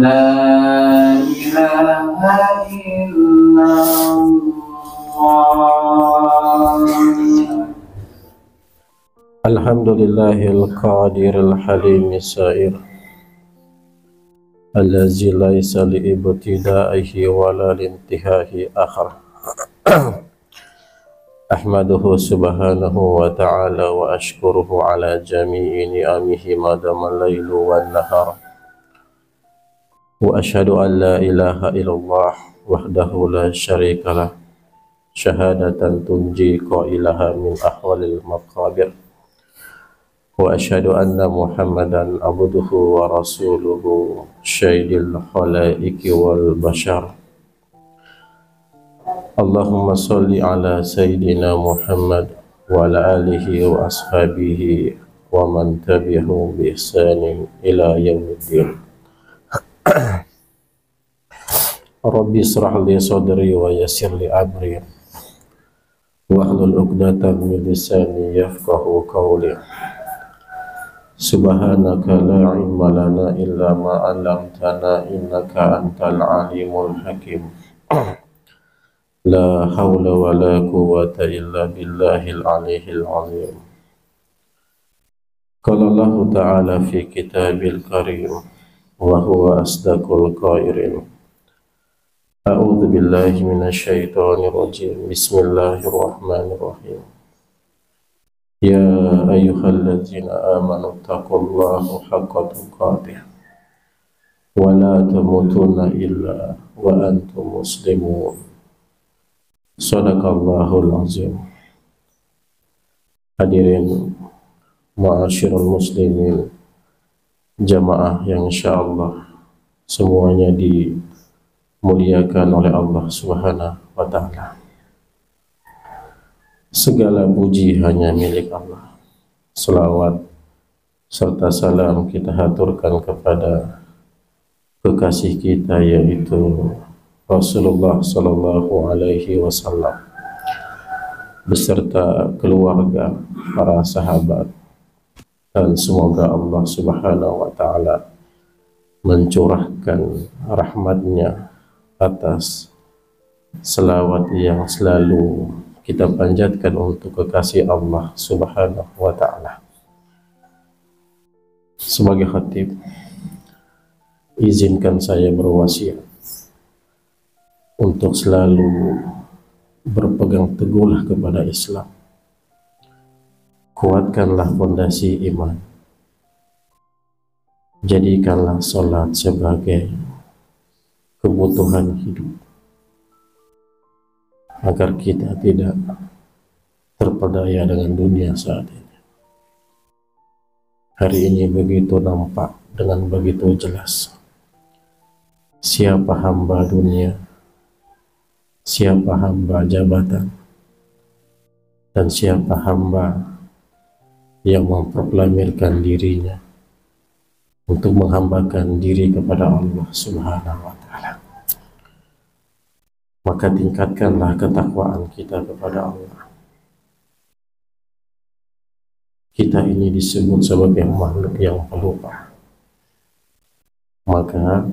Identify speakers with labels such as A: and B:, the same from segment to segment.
A: لا إله إلا الله.
B: الحمد لله القادر الحليم السائر الذي ليس لابتدائه ولا لانتهائه آخر. أحمده سبحانه وتعالى وأشكره على جميع نعمه ما دام الليل والنهار، وأشهد أن لا إله إلا الله وحده لا شريك له شهادة تنجي قائلها من أحوال المقابر، وأشهد أن محمدا عبده ورسوله سيد الخلائق والبشر. اللهم صل على سيدنا محمد وعلى آله وأصحابه ومن تبعهم بإحسان إلى يوم الدين. Rabbi israh li sadri wa yassir li amri wahlul 'uqdatam min lisani yafqahu qawli. Subhanaka la ilma lana illa ma 'allamtana innaka antal alimul hakim. La hawla wa la quwwata illa billahil aliyyil azim. Qala Allah ta'ala fi kitabil karim wa huwa asdaqul qairin. A'udzu billahi minasyaitonir rajim. Bismillahirrahmanirrahim. Ya ayyuhalladzina amanu taqullaha haqqa tuqatih wa la tamutunna illa wa antum muslimun. Shadaqallahul azim. Hadirin ma'asyiral muslimin, jamaah yang insyaallah semuanya dimuliakan oleh Allah Subhanahu wa ta'ala. Segala puji hanya milik Allah. Selawat serta salam kita haturkan kepada kekasih kita, yaitu Rasulullah Sallallahu Alaihi Wasallam beserta keluarga, para sahabat, dan semoga Allah Subhanahu wa ta'ala mencurahkan rahmatnya atas selawat yang selalu kita panjatkan untuk kekasih Allah Subhanahu wa ta'ala. Sebagai khatib, izinkan saya berwasiat untuk selalu berpegang teguhlah kepada Islam. Kuatkanlah fondasi iman. Jadikanlah salat sebagai kebutuhan hidup, agar kita tidak terpedaya dengan dunia saat ini. Hari ini begitu nampak dengan begitu jelas siapa hamba dunia, siapa hamba jabatan, dan siapa hamba yang memproklamirkan dirinya untuk menghambakan diri kepada Allah Subhanahu wa ta'ala. Maka tingkatkanlah ketakwaan kita kepada Allah. Kita ini disebut sebagai makhluk yang pelupa. Maka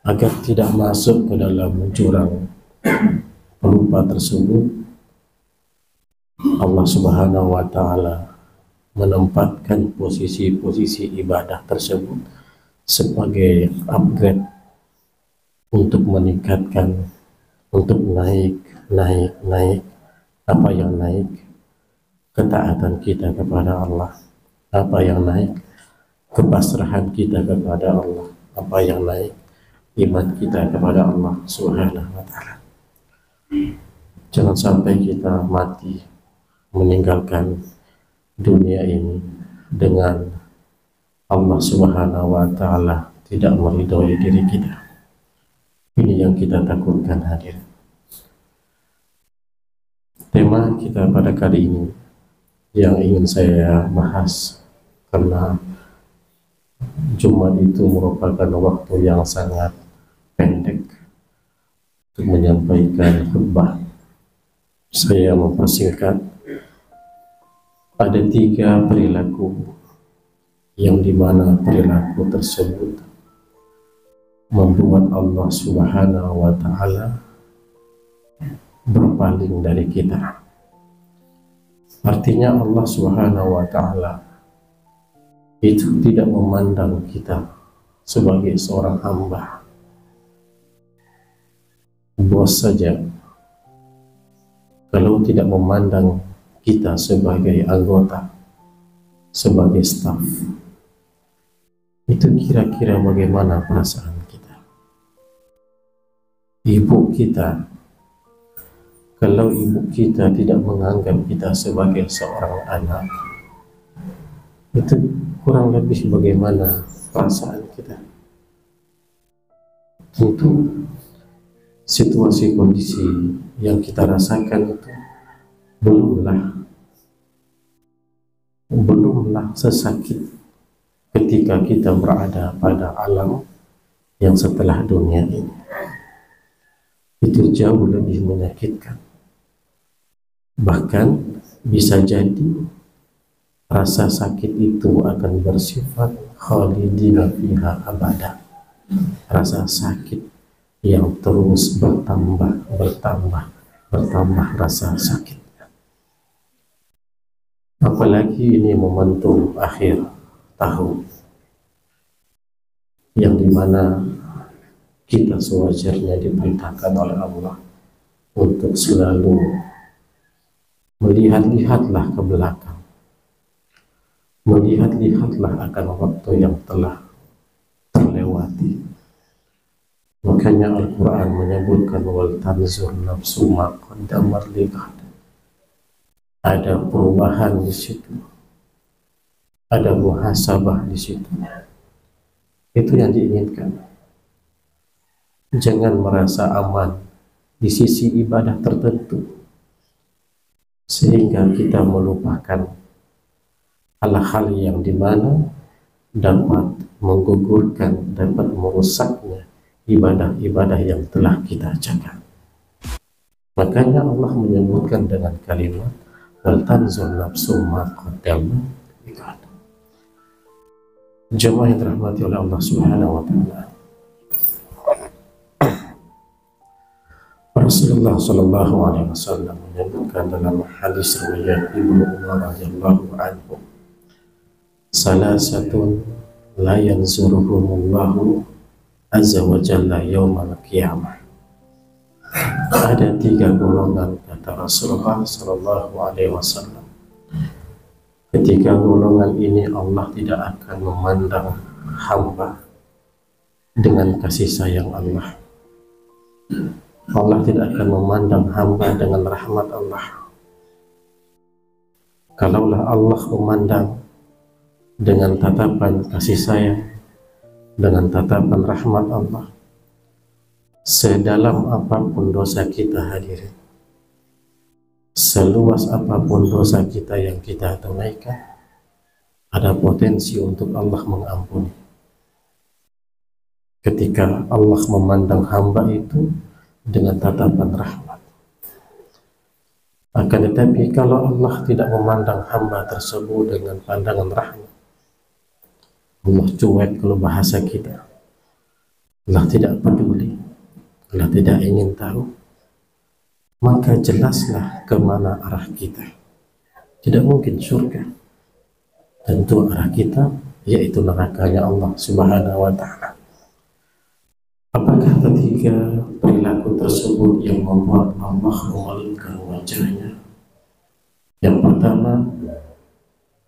B: agar tidak masuk ke dalam jurang pelupa tersebut, Allah Subhanahu wa ta'ala menempatkan posisi-posisi ibadah tersebut sebagai upgrade untuk meningkatkan, untuk naik. Apa yang naik? Ketaatan kita kepada Allah. Apa yang naik? Kepasrahan kita kepada Allah. Apa yang naik? Iman kita kepada Allah Subhanahu wa ta'ala. Jangan sampai kita mati meninggalkan dunia ini dengan Allah Subhanahu wa ta'ala tidak meridhoi diri kita. Ini yang kita takutkan, hadir. Tema kita pada kali ini yang ingin saya bahas, karena Jumat itu merupakan waktu yang sangat pendek untuk menyampaikan khutbah. Saya mempersingkat. Ada 3 perilaku yang dimana perilaku tersebut membuat Allah Subhanahu wa Ta'ala berpaling dari kita. Artinya Allah Subhanahu wa Ta'ala itu tidak memandang kita sebagai seorang hamba, bos saja. Kalau tidak memandang kita sebagai anggota, sebagai staf, itu kira-kira bagaimana perasaan kita? Ibu kita, kalau ibu kita tidak menganggap kita sebagai seorang anak, itu kurang lebih bagaimana perasaan kita? Tentu situasi kondisi yang kita rasakan itu belumlah sesakit ketika kita berada pada alam yang setelah dunia ini. Itu jauh lebih menyakitkan. Bahkan bisa jadi rasa sakit itu akan bersifat khalidina fiha abada. Rasa sakit yang terus bertambah rasa sakitnya. Apalagi ini momentum akhir tahun, yang dimana kita sewajarnya diperintahkan oleh Allah untuk selalu melihat-lihatlah ke belakang, melihat-lihatlah akan waktu yang telah terlewati. Makanya Al-Quran menyebutkan wal tanzur nafsu ma qaddamat lighad. Ada perubahan di situ, ada muhasabah di situ. Itu yang diinginkan. Jangan merasa aman di sisi ibadah tertentu sehingga kita melupakan hal-hal yang dimana dapat menggugurkan, dapat merusaknya ibadah-ibadah yang telah kita jaga. Makanya Allah menyebutkan dengan kalimat wal tanzur nafsu ma qaddamat lighad. Jemaah yang dirahmati oleh Allah Subhanahu wa Ta'ala, Rasulullah Shallallahu Alaihi Wasallam menyebutkan dalam hadis riwayat Ibnu Umar radhiyallahu anhu, salasatun la yanzuruhumullahu azza wa jalla yaumal qiyamah. Ada 3 golongan, kata Rasulullah Shallallahu Alaihi Wasallam. Ketiga golongan ini Allah tidak akan memandang hamba dengan kasih sayang Allah. Allah tidak akan memandang hamba dengan rahmat Allah. Kalaulah Allah memandang dengan tatapan kasih sayang, dengan tatapan rahmat Allah, sedalam apapun dosa kita hadirin, seluas apapun dosa kita yang kita tunaikan, ada potensi untuk Allah mengampuni. Ketika Allah memandang hamba itu dengan tatapan rahmat. Akan tetapi kalau Allah tidak memandang hamba tersebut dengan pandangan rahmat, Allah cuek kalau bahasa kita, Allah tidak peduli, Allah tidak ingin tahu, maka jelaslah kemana arah kita. Tidak mungkin surga, tentu arah kita yaitu nerakanya Allah Subhanahu wa Ta'ala. Apakah ketika perilaku tersebut yang membuat Allah memalingkan wajahnya? Yang pertama,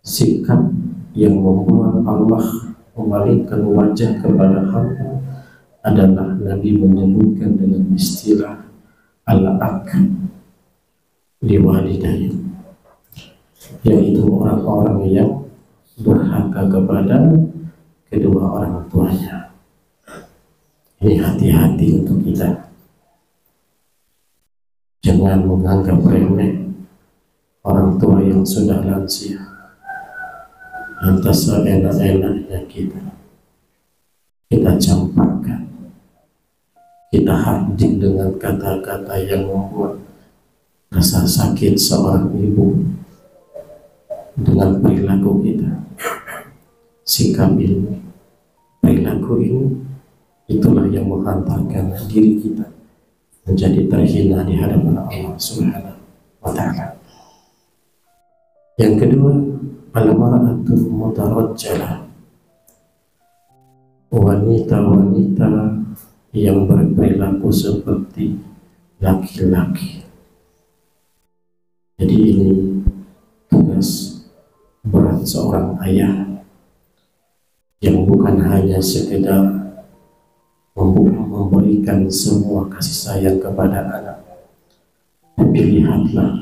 B: sikap yang membuat Allah memalingkan wajah kepada hamba adalah Nabi menyebutkan dengan istilah al-aq liwalidayhi, yaitu orang-orang yang durhaka kepada kedua orang tuanya. Ini hati-hati untuk kita. Jangan menganggap remeh orang tua yang sudah lansia, lantas seenak-enaknya kita campakkan, kita hadik dengan kata-kata yang membuat rasa sakit seorang ibu dengan perilaku kita, sikap ini, perilaku ini itulah yang menghantarkan diri kita menjadi terhina di hadapan Allah Subhanahu wa Ta'ala. Yang kedua, al-mar'atu mutarajjalah, wanita-wanita yang berperilaku seperti laki-laki. Jadi ini tugas berat seorang ayah yang bukan hanya sekedar memberikan semua kasih sayang kepada anak, tapi lihatlah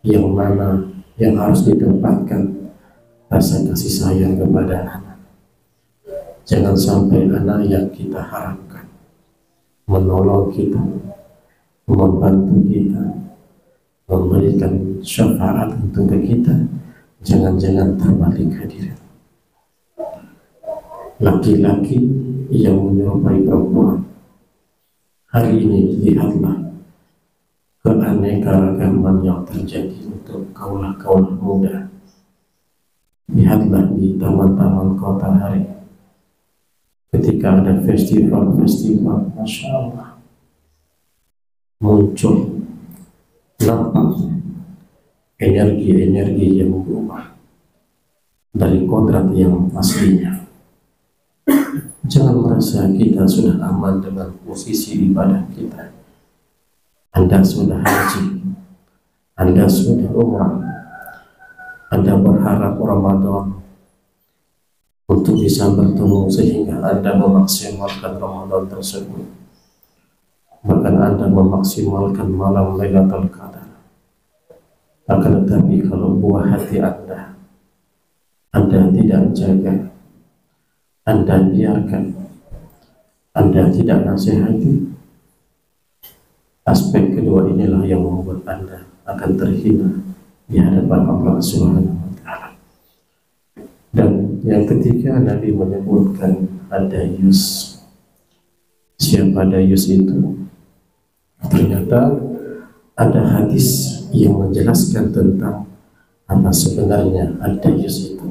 B: yang mana yang harus ditempatkan rasa kasih sayang kepada anak. Jangan sampai anak yang kita harapkan menolong kita, membantu kita, memberikan syafaat untuk kita, jangan-jangan terbalik hadirin. Laki-laki yang menyerupai perempuan. Hari ini lihatlah keanekaragaman yang terjadi untuk kaulah-kaulah muda. Lihatlah di taman-taman kota hari, ketika ada festival-festival, Masya Allah, muncul, nampak energi-energi yang berubah dari kodrat yang aslinya. Jangan merasa kita sudah aman dengan posisi ibadah kita. Anda sudah haji, Anda sudah umrah, Anda berharap Ramadan untuk bisa bertemu sehingga Anda memaksimalkan Ramadan tersebut. Bahkan Anda memaksimalkan malam Lailatul Qadar. Akan tetapi kalau buah hati Anda tidak jaga, Anda biarkan, Anda tidak nasihati, aspek kedua inilah yang membuat Anda akan terhina di hadapan Allah Subhanahu wa Ta'ala. Dan yang ketiga, Nabi menyebutkan ad-dayus. Siapa dayus itu? Ternyata ada hadis yang menjelaskan tentang apa sebenarnya ad-dayus itu.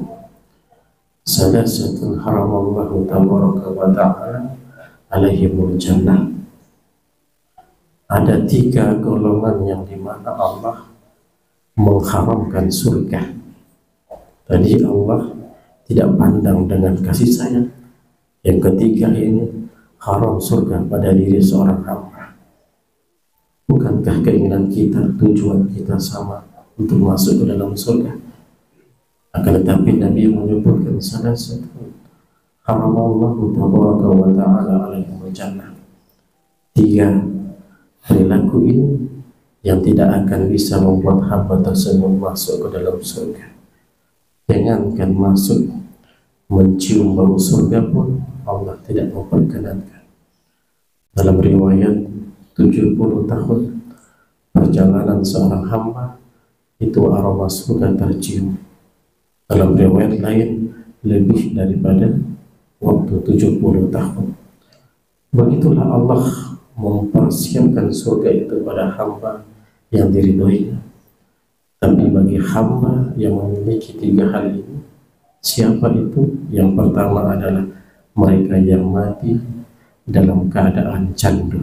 B: Salasatun haramallahu tabaraka wa ta'ala alaihimul jannah. Ada 3 golongan yang dimana Allah mengharamkan surga. Tadi Allah tidak pandang dengan kasih sayang. Yang ketiga ini haram surga pada diri seorang hamba. Bukankah keinginan kita, tujuan kita sama untuk masuk ke dalam surga? Akan tetapi Nabi menyebutkan salah satu haramallahu tabaraka wa ta'ala alaihimul jannah. 3 perilaku ini yang tidak akan bisa membuat hamba tersebut masuk ke dalam surga. Jangankan masuk, mencium bau surga pun Allah tidak memperkenankan. Dalam riwayat 70 tahun perjalanan seorang hamba itu aroma surga tercium. Dalam riwayat lain lebih daripada waktu 70 tahun. Begitulah Allah mempersiapkan surga itu pada hamba yang diridhoinya. Tapi bagi hamba yang memiliki 3 hal ini, siapa itu? Yang pertama adalah mereka yang mati dalam keadaan candu.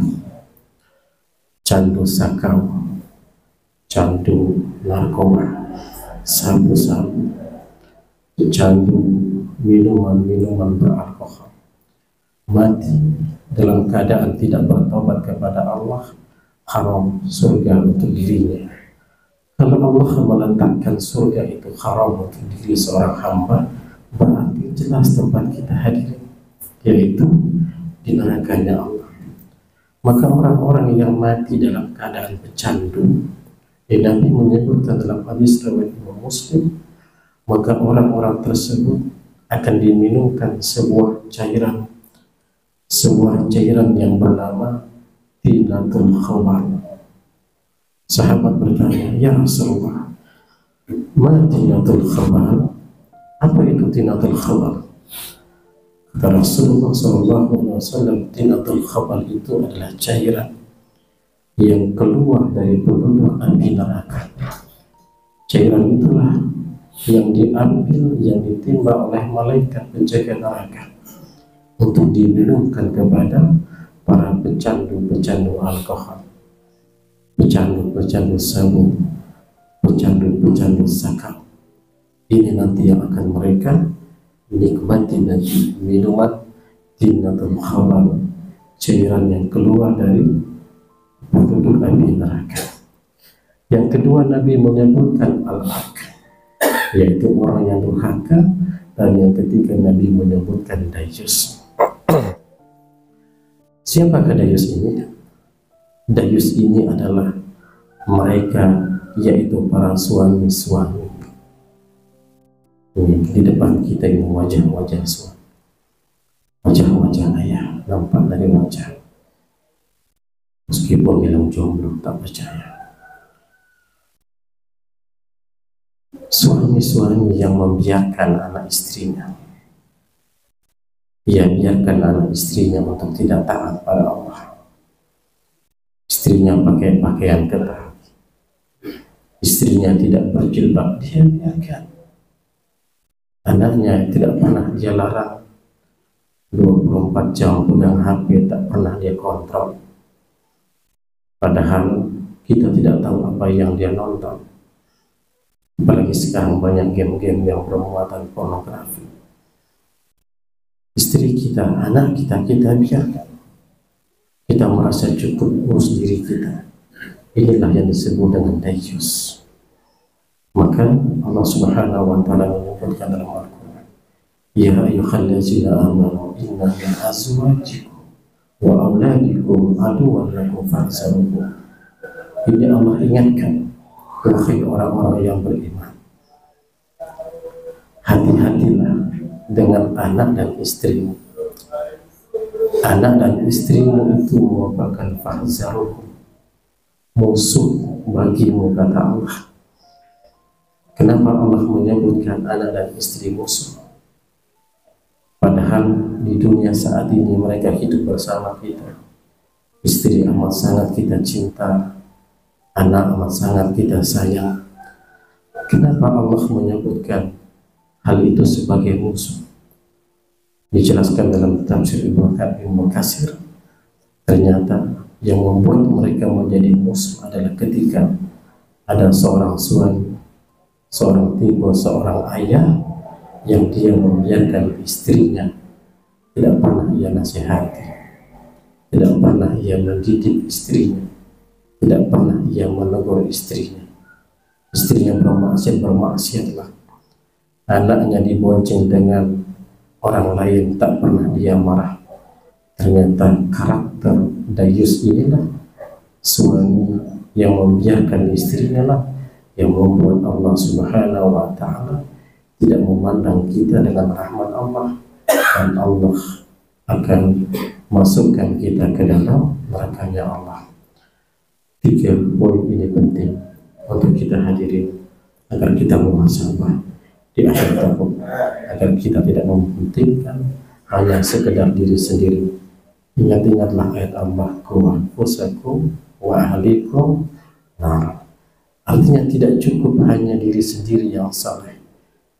B: Candu sakau, candu narkoba, sabu-sabu, candu minuman-minuman beralkohol. Mati dalam keadaan tidak bertobat kepada Allah, haram surga untuk dirinya. Kalau Allah meletakkan surga itu haram untuk diri seorang hamba, berarti jelas tempat kita hadir, yaitu di nerakanya Allah. Maka orang-orang yang mati dalam keadaan pecandu, Nabi menyebutkan dalam hadis riwayat Imam Muslim, maka orang-orang tersebut akan diminumkan sebuah cairan yang bernama tinatul khamar. Sahabat bertanya, ya Rasulullah, ma tinatul khamar? Apa itu tinatul khamar? Kata Rasulullah SAW, tinatul khamar itu adalah cairan yang keluar dari penduduk api neraka. Cairan itulah yang diambil, yang ditimba oleh malaikat penjaga neraka. untuk diminumkan kepada para pecandu-pecandu alkohol, pecandu-pecandu sabu, pecandu-pecandu sakar. Ini nanti yang akan mereka nikmati nanti minuman tinatul khamar, cairan yang keluar dari penduduk api neraka. Yang kedua, Nabi menyebutkan al-ak, yaitu orang yang durhaka, dan yang ketiga Nabi menyebutkan dayus. Siapakah dayus ini? Dayus ini adalah mereka, yaitu para suami-suami. Di depan kita ini wajah-wajah suami, wajah-wajah ayah nampak dari wajah. Meskipun bilang jomblo tak percaya. Suami-suami yang membiarkan anak istrinya, ia biarkan anak istrinya untuk tidak taat pada Allah. Istrinya pakai pakaian ketat, istrinya tidak berjilbab, dia biarkan. Anaknya tidak pernah dia larang, 24 jam pegang HP, tak pernah dia kontrol. Padahal kita tidak tahu apa yang dia nonton. Apalagi sekarang banyak game-game yang bermuatan pornografi. Istri kita, anak kita, kita biarkan. Kita merasa cukup urus diri kita. Inilah yang disebut dengan dayus. Maka Allah Subhanahu wa Ta'ala menyebutkan dalam Al-Quran, ya ayyuhallazina amanu inna min azwajikum wa auladikum aduwwan lakum fahzaruhum. Ini Allah ingatkan, wahai orang-orang yang beriman, hati-hatilah dengan anak dan istrimu. Anak dan istrimu itu merupakan fahzaruhum, musuh bagimu, kata Allah. Kenapa Allah menyebutkan anak dan istri musuh? Padahal di dunia saat ini mereka hidup bersama kita. Istri amat sangat kita cinta, anak amat sangat kita sayang. Kenapa Allah menyebutkan hal itu sebagai musuh? Dijelaskan dalam tafsir Ibnu Katsir, ternyata yang membuat mereka menjadi musuh adalah ketika ada seorang suami, seorang tipe, seorang ayah yang dia membiarkan istrinya, tidak pernah ia nasihati, tidak pernah ia mendidik istrinya, tidak pernah ia menegur istrinya. Istrinya bermaksiatlah, anaknya dibonceng dengan orang lain, tak pernah dia marah. Ternyata karakter dayus inilah suami yang membiarkan istrinya lah yang membuat Allah Subhanahu wa Ta'ala tidak memandang kita dengan rahmat Allah, dan Allah akan masukkan kita ke dalam nerakanya Allah. 3 poin ini penting untuk kita hadirin agar kita muhasabah di akhir tahun, agar kita tidak mementingkan hanya sekedar diri sendiri. Ingat-ingatlah ayat Allah, qu anfusakum wa ahlikum nar. Artinya tidak cukup hanya diri sendiri yang saleh,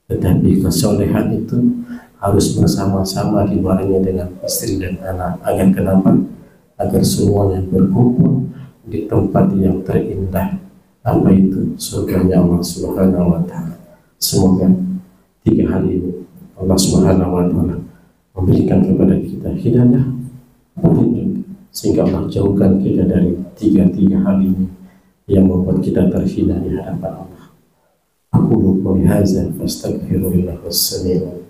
B: tetapi kesolehan itu harus bersama-sama dibarengi dengan istri dan anak. Agar kenapa? Agar semuanya berkumpul di tempat yang terindah. Apa itu? Surganya Allah Subhanahu wa Ta'ala. Semoga 3 hal ini Allah Subhanahu wa Ta'ala memberikan kepada kita hidayah, petunjuk, sehingga Allah jauhkan kita dari 3 hal ini yang membuat kita terhina di hadapan Allah. Aku qouli hadza fastaghfirullaha as-sami'u